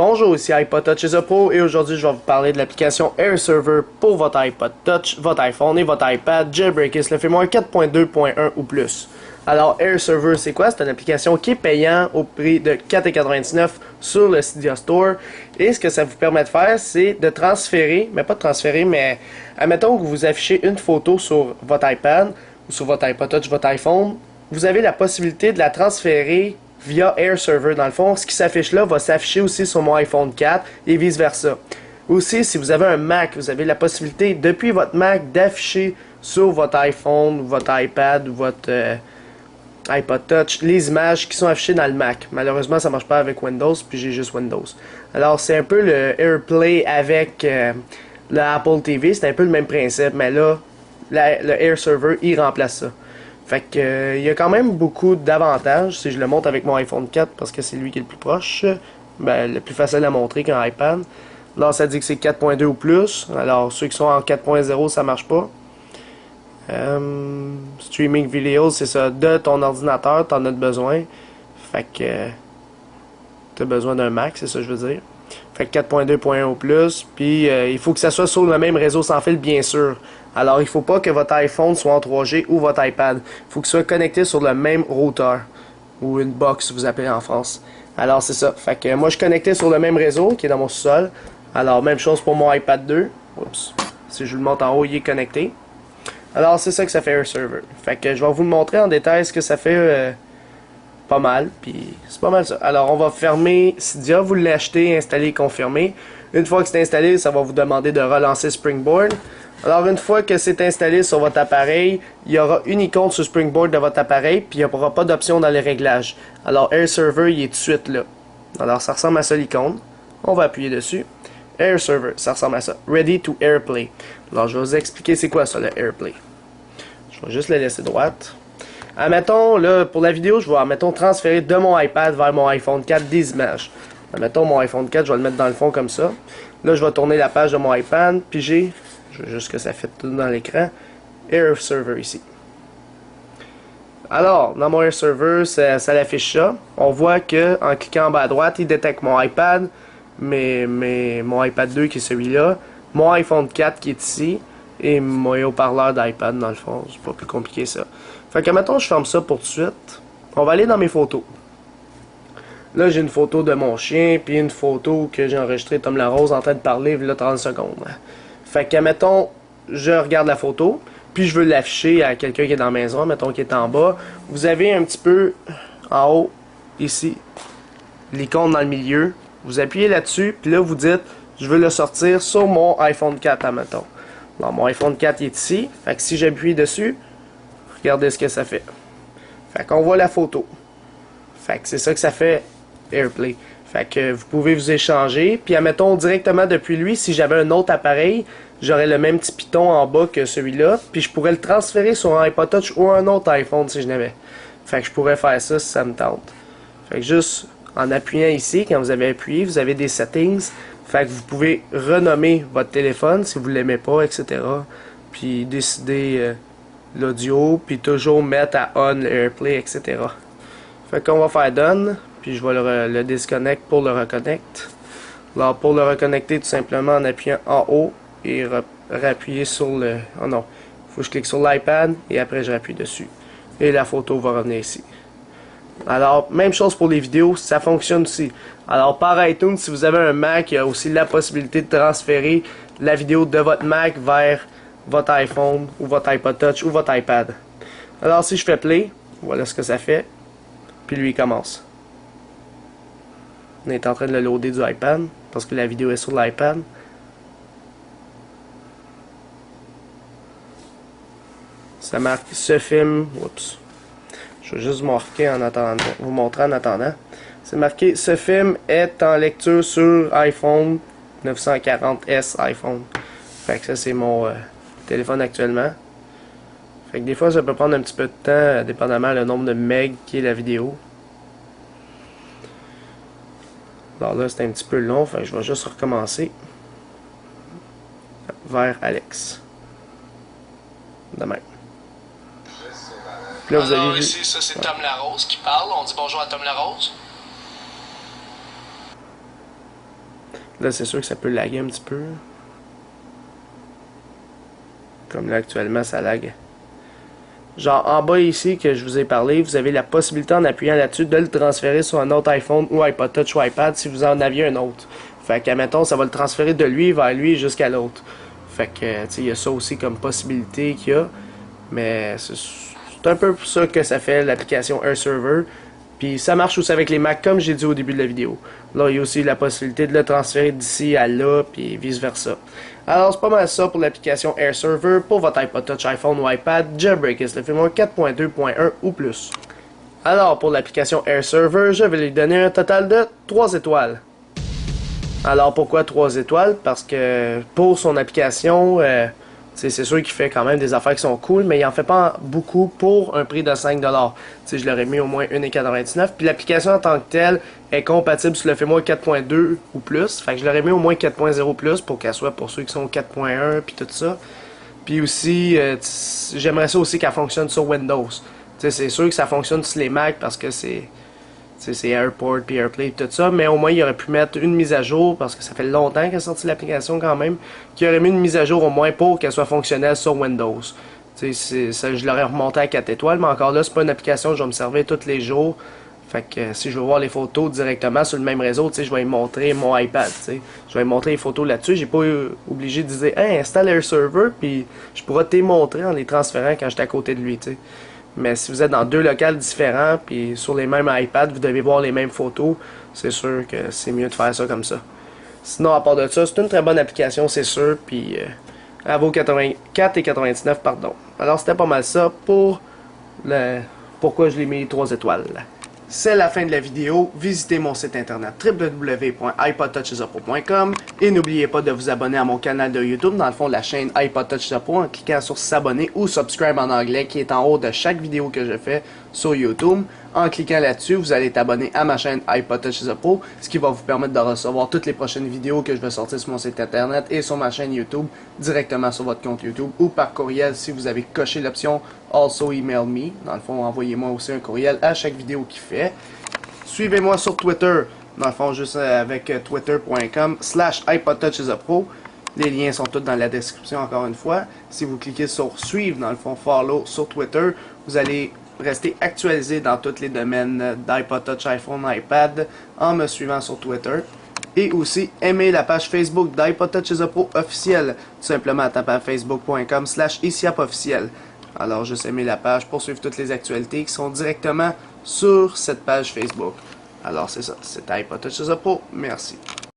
Bonjour, ici iPod Touch et Pro et aujourd'hui je vais vous parler de l'application Air Server pour votre iPod Touch, votre iPhone et votre iPad jailbreaké le firmware 4.2.1 ou plus. Alors Air Server c'est quoi? C'est une application qui est payante au prix de 4,99$ sur le Cydia Store et ce que ça vous permet de faire c'est de transférer, mais pas de transférer, mais admettons que vous affichez une photo sur votre iPad ou sur votre iPod Touch, votre iPhone, vous avez la possibilité de la transférer via Air Server. Dans le fond, ce qui s'affiche là va s'afficher aussi sur mon iPhone 4 et vice versa. Aussi, si vous avez un Mac, vous avez la possibilité depuis votre Mac d'afficher sur votre iPhone, votre iPad ou votre iPod Touch les images qui sont affichées dans le Mac. Malheureusement, ça marche pas avec Windows, puis j'ai juste Windows. Alors, c'est un peu le AirPlay avec le Apple TV, c'est un peu le même principe, mais là, le Air Server, il remplace ça. Fait que il y a quand même beaucoup d'avantages si je le montre avec mon iPhone 4 parce que c'est lui qui est le plus proche. Ben, le plus facile à montrer qu'un iPad. Là, ça dit que c'est 4.2 ou plus. Alors, ceux qui sont en 4.0, ça marche pas. Streaming vidéo, c'est ça. De ton ordinateur, t'en as besoin. Fait que t'as besoin d'un Mac, c'est ça que je veux dire. Fait que 4.2.1 ou plus. Puis, il faut que ça soit sur le même réseau sans fil, bien sûr. Alors, il ne faut pas que votre iPhone soit en 3G ou votre iPad. Il faut qu'il soit connecté sur le même routeur. Ou une box, vous appelez en France. Alors, c'est ça. Fait que moi, je suis connecté sur le même réseau qui est dans mon sous-sol. Alors, même chose pour mon iPad 2. Oups. Si je le monte en haut, il est connecté. Alors, c'est ça que ça fait Air Server. Fait que je vais vous le montrer en détail ce que ça fait pas mal. Puis, c'est pas mal ça. Alors, on va fermer Cydia. Vous l'achetez, installer, confirmer. Une fois que c'est installé, ça va vous demander de relancer Springboard. Alors, une fois que c'est installé sur votre appareil, il y aura une icône sur Springboard de votre appareil, puis il n'y aura pas d'option dans les réglages. Alors, Air Server, il est tout de suite là. Alors, ça ressemble à ça l'icône. On va appuyer dessus. Air Server, ça ressemble à ça. Ready to AirPlay. Alors, je vais vous expliquer c'est quoi ça, le AirPlay. Je vais juste le laisser droite. Admettons, là, pour la vidéo, je vais, admettons, transférer de mon iPad vers mon iPhone 4 des images. Admettons, mon iPhone 4, je vais le mettre dans le fond comme ça. Là, je vais tourner la page de mon iPad, puis j'ai... Je veux juste que ça fait tout dans l'écran. Air Server ici. Alors, dans mon Air Server, ça l'affiche ça. On voit que en cliquant en bas à droite, il détecte mon iPad, mais mon iPad 2 qui est celui-là, mon iPhone 4 qui est ici, et mon haut-parleur d'iPad dans le fond. C'est pas plus compliqué ça. Fait que mettons, je ferme ça pour tout de suite. On va aller dans mes photos. Là, j'ai une photo de mon chien, puis une photo que j'ai enregistrée Tom Larose en train de parler, là, 30 secondes. Fait que, mettons, je regarde la photo, puis je veux l'afficher à quelqu'un qui est dans la maison, mettons qui est en bas. Vous avez un petit peu en haut, ici, l'icône dans le milieu. Vous appuyez là-dessus, puis là, vous dites, je veux le sortir sur mon iPhone 4, admettons. Alors, mon iPhone 4 est ici. Fait que si j'appuie dessus, regardez ce que ça fait. Fait qu'on voit la photo. Fait que c'est ça que ça fait AirPlay. Fait que vous pouvez vous échanger. Puis admettons directement depuis lui, si j'avais un autre appareil, j'aurais le même petit piton en bas que celui-là. Puis je pourrais le transférer sur un iPod Touch ou un autre iPhone si je n'avais. Fait que je pourrais faire ça si ça me tente. Fait que juste en appuyant ici, quand vous avez appuyé, vous avez des settings. Fait que vous pouvez renommer votre téléphone si vous ne l'aimez pas, etc. Puis décider l'audio, puis toujours mettre à on le AirPlay, etc. Fait qu'on va faire done. Puis je vais le disconnect pour le reconnect. Alors pour le reconnecter, tout simplement en appuyant en haut et rappuyer sur le... Oh non, il faut que je clique sur l'iPad et après je rappuie dessus. Et la photo va revenir ici. Alors, même chose pour les vidéos, ça fonctionne aussi. Alors par iTunes, si vous avez un Mac, il y a aussi la possibilité de transférer la vidéo de votre Mac vers votre iPhone ou votre iPod Touch ou votre iPad. Alors si je fais play, voilà ce que ça fait. Puis lui il commence. On est en train de le loader du iPad, parce que la vidéo est sur l'iPad. Ça marque ce film. Oups. Je vais juste marquer en attendant, vous montrer en attendant. C'est marqué ce film est en lecture sur iPhone 940S iPhone. Fait que ça c'est mon téléphone actuellement. Fait que des fois ça peut prendre un petit peu de temps, dépendamment le nombre de meg qui est la vidéo. Alors là, c'est un petit peu long, fait que je vais juste recommencer vers Alex. De même. Là, vous avez vu... ici, ça c'est Tom Larose qui parle. On dit bonjour à Tom Larose. Là, c'est sûr que ça peut laguer un petit peu. Comme là, actuellement, ça lag. Genre, en bas ici, que je vous ai parlé, vous avez la possibilité, en appuyant là-dessus, de le transférer sur un autre iPhone ou iPod Touch ou iPad si vous en aviez un autre. Fait que, admettons, ça va le transférer de lui vers lui jusqu'à l'autre. Fait que, tu sais, il y a ça aussi comme possibilité qu'il y a. Mais c'est un peu pour ça que ça fait l'application AirServer. Puis ça marche aussi avec les Mac, comme j'ai dit au début de la vidéo. Là, il y a aussi la possibilité de le transférer d'ici à là, puis vice-versa. Alors, c'est pas mal ça pour l'application AirServer pour votre iPod Touch, iPhone ou iPad. Jailbreak est le firmware 4.2.1 ou plus. Alors, pour l'application AirServer, je vais lui donner un total de 3 étoiles. Alors, pourquoi 3 étoiles? Parce que pour son application... c'est sûr qu'il fait quand même des affaires qui sont cool, mais il en fait pas beaucoup pour un prix de 5$. Je l'aurais mis au moins 1,99$. Puis l'application en tant que telle est compatible sur le firmware 4.2 ou plus. Fait que je l'aurais mis au moins 4.0 plus pour qu'elle soit pour ceux qui sont 4.1 puis tout ça. Puis aussi, j'aimerais ça aussi qu'elle fonctionne sur Windows. C'est sûr que ça fonctionne sur les Mac parce que c'est AirPort puis AirPlay et tout ça, mais au moins il aurait pu mettre une mise à jour parce que ça fait longtemps qu'elle a sorti l'application quand même, qu'il aurait mis une mise à jour au moins pour qu'elle soit fonctionnelle sur Windows. Je l'aurais remonté à 4 étoiles, mais encore là, c'est pas une application que je vais me servir tous les jours. Fait que si je veux voir les photos directement sur le même réseau, je vais lui montrer mon iPad. Je vais lui montrer les photos là-dessus. J'ai pas obligé de dire hey, installe AirServer, puis je pourrais te les montrer en les transférant quand j'étais à côté de lui. T'sais. Mais si vous êtes dans 2 locales différents, puis sur les mêmes iPads, vous devez voir les mêmes photos, c'est sûr que c'est mieux de faire ça comme ça. Sinon, à part de ça, c'est une très bonne application, c'est sûr, puis elle vaut 4,99$, pardon. Alors, c'était pas mal ça pour pourquoi je l'ai mis 3 étoiles. C'est la fin de la vidéo. Visitez mon site internet www.ipodtouchesuppo.com et n'oubliez pas de vous abonner à mon canal de YouTube, dans le fond la chaîne iPod Touch Suppo, en cliquant sur s'abonner ou subscribe en anglais qui est en haut de chaque vidéo que je fais sur YouTube. En cliquant là-dessus, vous allez être abonné à ma chaîne iPod Touch Suppo, ce qui va vous permettre de recevoir toutes les prochaines vidéos que je vais sortir sur mon site internet et sur ma chaîne YouTube directement sur votre compte YouTube ou par courriel si vous avez coché l'option Also Email Me. Dans le fond, envoyez-moi aussi un courriel à chaque vidéo qu'il fait. Suivez-moi sur Twitter, dans le fond, juste avec twitter.com/iPodTouchesUpPro. Les liens sont tous dans la description, encore une fois. Si vous cliquez sur suivre, dans le fond, follow sur Twitter, vous allez rester actualisé dans tous les domaines d'iPod Touch, iPhone, iPad en me suivant sur Twitter. Et aussi, aimez la page Facebook d'iPod Touchesuppo officiel, tout simplement en tapant facebook.com/isiapofficiel. Alors, juste aimez la page pour suivre toutes les actualités qui sont directement sur cette page Facebook. Alors, c'est ça, c'était iPod Touchesuppo. Merci.